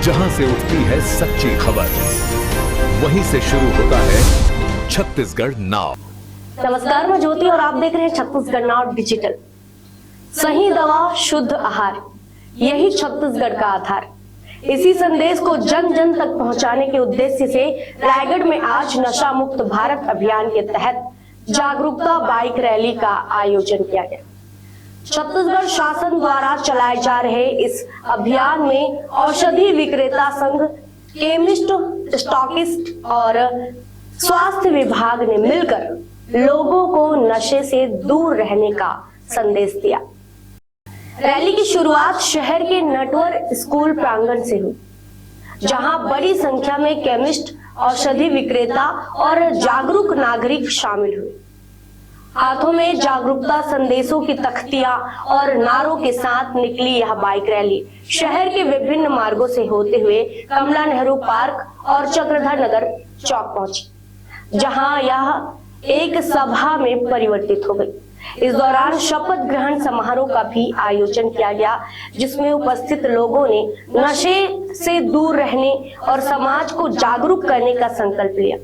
जहां से उठती है सच्ची खबर, वहीं से शुरू होता है छत्तीसगढ़ नाउ। नमस्कार, मैं ज्योति और आप देख रहे हैं छत्तीसगढ़ नाउ डिजिटल। सही दवा, शुद्ध आहार, यही छत्तीसगढ़ का आधार। इसी संदेश को जन जन तक पहुंचाने के उद्देश्य से रायगढ़ में आज नशा मुक्त भारत अभियान के तहत जागरूकता बाइक रैली का आयोजन किया गया। छत्तीसगढ़ शासन द्वारा चलाए जा रहे इस अभियान में औषधि विक्रेता संघ, केमिस्ट, स्टॉकिस्ट और स्वास्थ्य विभाग ने मिलकर लोगों को नशे से दूर रहने का संदेश दिया। रैली की शुरुआत शहर के नटवर स्कूल प्रांगण से हुई, जहां बड़ी संख्या में केमिस्ट, औषधि विक्रेता और जागरूक नागरिक शामिल हुए। हाथों में जागरूकता संदेशों की तख्तियां और नारों के साथ निकली यह बाइक रैली शहर के विभिन्न मार्गों से होते हुए कमला नेहरू पार्क और चक्रधर नगर चौक पहुंची, जहां यह एक सभा में परिवर्तित हो गई। इस दौरान शपथ ग्रहण समारोह का भी आयोजन किया गया, जिसमें उपस्थित लोगों ने नशे से दूर रहने और समाज को जागरूक करने का संकल्प लिया।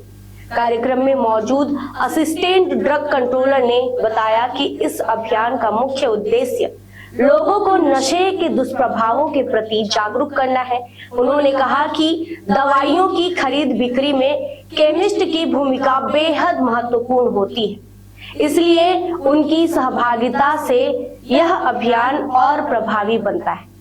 कार्यक्रम में मौजूद असिस्टेंट ड्रग कंट्रोलर ने बताया कि इस अभियान का मुख्य उद्देश्य लोगों को नशे के दुष्प्रभावों के प्रति जागरूक करना है। उन्होंने कहा कि दवाइयों की खरीद बिक्री में केमिस्ट की भूमिका बेहद महत्वपूर्ण होती है, इसलिए उनकी सहभागिता से यह अभियान और प्रभावी बनता है।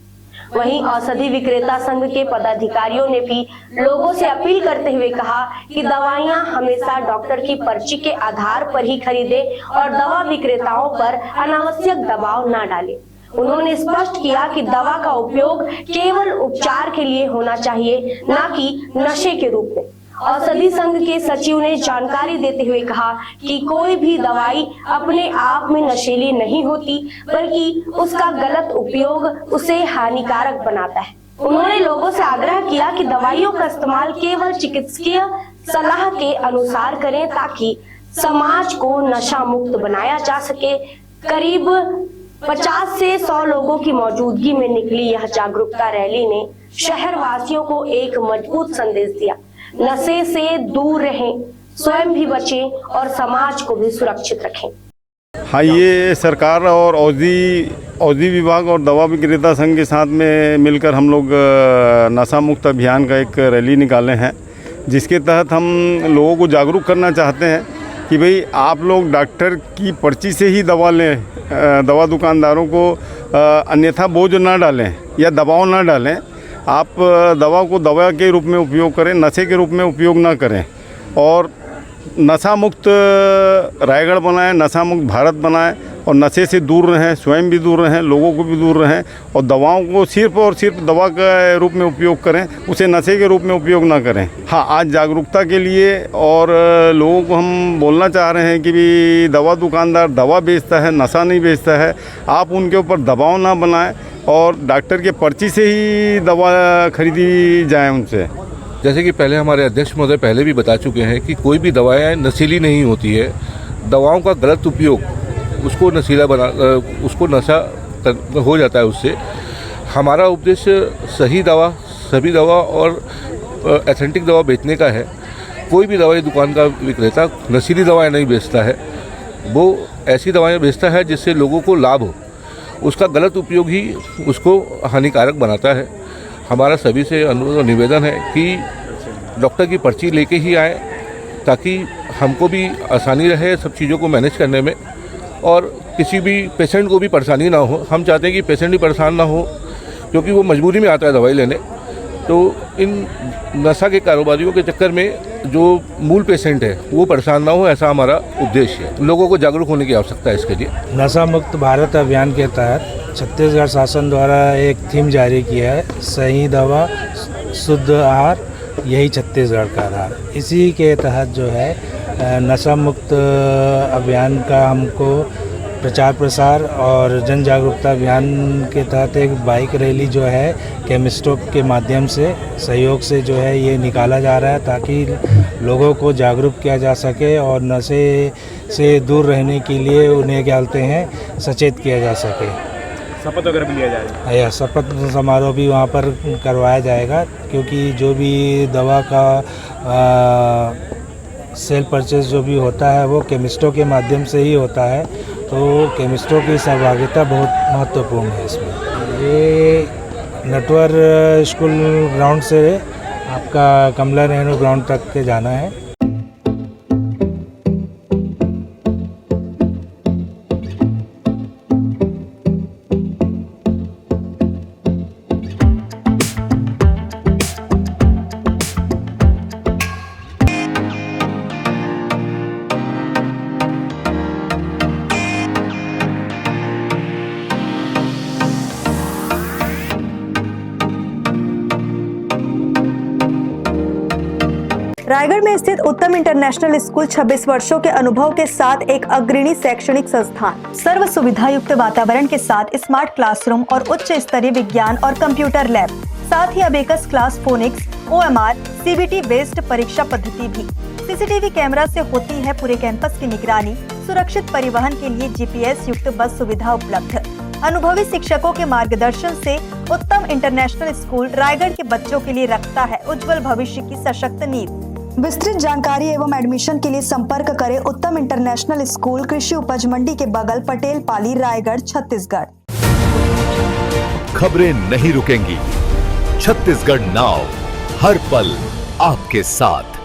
वहीं औषधि विक्रेता संघ के पदाधिकारियों ने भी लोगों से अपील करते हुए कहा कि दवाइयां हमेशा डॉक्टर की पर्ची के आधार पर ही खरीदें और दवा विक्रेताओं पर अनावश्यक दबाव न डालें। उन्होंने स्पष्ट किया कि दवा का उपयोग केवल उपचार के लिए होना चाहिए, न कि नशे के रूप में। औषधि संघ के सचिव ने जानकारी देते हुए कहा कि कोई भी दवाई अपने आप में नशीली नहीं होती, बल्कि उसका गलत उपयोग उसे हानिकारक बनाता है। उन्होंने लोगों से आग्रह किया कि दवाइयों का इस्तेमाल केवल चिकित्सकीय सलाह के अनुसार करें, ताकि समाज को नशा मुक्त बनाया जा सके। करीब 50 से 100 लोगों की मौजूदगी में निकली यह जागरूकता रैली ने शहर वासियों को एक मजबूत संदेश दिया। नशे से दूर रहें, स्वयं भी बचें और समाज को भी सुरक्षित रखें। हाँ, ये सरकार और औषधि विभाग और दवा विक्रेता संघ के साथ में मिलकर हम लोग नशा मुक्त अभियान का एक रैली निकाले हैं, जिसके तहत हम लोगों को जागरूक करना चाहते हैं कि भाई आप लोग डॉक्टर की पर्ची से ही दवा लें, दवा दुकानदारों को अन्यथा बोझ ना डालें या दबाव ना डालें। आप दवा को दवा के रूप में उपयोग करें, नशे के रूप में उपयोग ना करें और नशा मुक्त रायगढ़ बनाएं, नशा मुक्त भारत बनाएं और नशे से दूर रहें, स्वयं भी दूर रहें, लोगों को भी दूर रहें और दवाओं को सिर्फ और सिर्फ दवा के रूप में उपयोग करें, उसे नशे के रूप में उपयोग ना करें। हाँ, आज जागरूकता के लिए और लोगों को हम बोलना चाह रहे हैं कि भी दवा दुकानदार दवा बेचता है, नशा नहीं बेचता है। आप उनके ऊपर दबाव ना बनाएं और डॉक्टर के पर्ची से ही दवा खरीदी जाए उनसे। जैसे कि पहले हमारे अध्यक्ष महोदय पहले भी बता चुके हैं कि कोई भी दवाएं नशीली नहीं होती है। दवाओं का गलत उपयोग उसको नशीला उसको नशा हो जाता है उससे। हमारा उद्देश्य सही दवा, सभी दवा और ऑथेंटिक दवा बेचने का है। कोई भी दवाई दुकान का विक्रेता नशीली दवाएं नहीं बेचता है, वो ऐसी दवाएं बेचता है जिससे लोगों को लाभ हो। उसका गलत उपयोग ही उसको हानिकारक बनाता है। हमारा सभी से अनुरोध और निवेदन है कि डॉक्टर की पर्ची लेके ही आए, ताकि हमको भी आसानी रहे सब चीज़ों को मैनेज करने में और किसी भी पेशेंट को भी परेशानी ना हो। हम चाहते हैं कि पेशेंट भी परेशान ना हो, क्योंकि वो मजबूरी में आता है दवाई लेने। तो इन नशा के कारोबारियों के चक्कर में जो मूल पेशेंट है वो परेशान ना हो, ऐसा हमारा उद्देश्य है। लोगों को जागरूक होने की आवश्यकता है इसके लिए। नशा मुक्त भारत अभियान के तहत छत्तीसगढ़ शासन द्वारा एक थीम जारी किया है, सही दवा, शुद्ध आहार, यही छत्तीसगढ़ का आधार। इसी के तहत जो है नशा मुक्त अभियान का हमको प्रचार प्रसार और जन जागरूकता अभियान के तहत एक बाइक रैली जो है केमिस्टों के माध्यम से सहयोग से जो है ये निकाला जा रहा है, ताकि लोगों को जागरूक किया जा सके और नशे से दूर रहने के लिए उन्हें क्या बोलते हैं सचेत किया जा सके। शपथ वगैरह भी लिया जाएगा? या शपथ समारोह भी वहाँ पर करवाया जाएगा, क्योंकि जो भी दवा का सेल परचेज जो भी होता है वो केमिस्टों के माध्यम से ही होता है, तो केमिस्टों की सहभागिता बहुत महत्वपूर्ण है इसमें। ये नटवर स्कूल ग्राउंड से आपका कमला नेहरू ग्राउंड तक के जाना है। रायगढ़ में स्थित उत्तम इंटरनेशनल स्कूल 26 वर्षों के अनुभव के साथ एक अग्रणी शैक्षणिक संस्थान, सर्व सुविधा युक्त वातावरण के साथ स्मार्ट क्लासरूम और उच्च स्तरीय विज्ञान और कंप्यूटर लैब, साथ ही abacus class, phonics, OMR, CBT based परीक्षा पद्धति भी। CCTV कैमरा से होती है पूरे कैंपस की निगरानी। सुरक्षित परिवहन के लिए GPS युक्त बस सुविधा उपलब्ध। अनुभवी शिक्षकों के मार्गदर्शन से उत्तम इंटरनेशनल स्कूल रायगढ़ के बच्चों के लिए रखता है उज्जवल भविष्य की सशक्त नींव। विस्तृत जानकारी एवं एडमिशन के लिए संपर्क करें उत्तम इंटरनेशनल स्कूल, कृषि उपज मंडी के बगल, पटेल पाली, रायगढ़, छत्तीसगढ़। खबरें नहीं रुकेंगी। छत्तीसगढ़ नाउ हर पल आपके साथ।